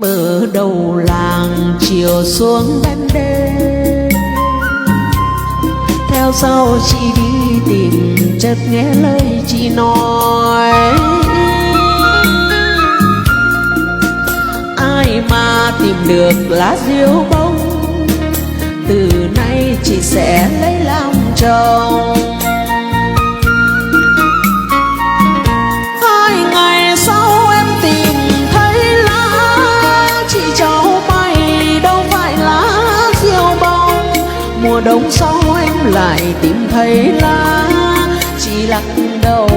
Ở đầu làng chiều xuống bên đê, theo sau chị đi tìm, chợt nghe lời chị nói: ai mà tìm được lá diêu bông, từ nay chị sẽ lấy làm chồng. Hai ngày sau em tìm thấy lá, chị cháu may đâu phải lá diêu bông. Mùa đông sau em lại tìm thấy lá, chị lắc đầu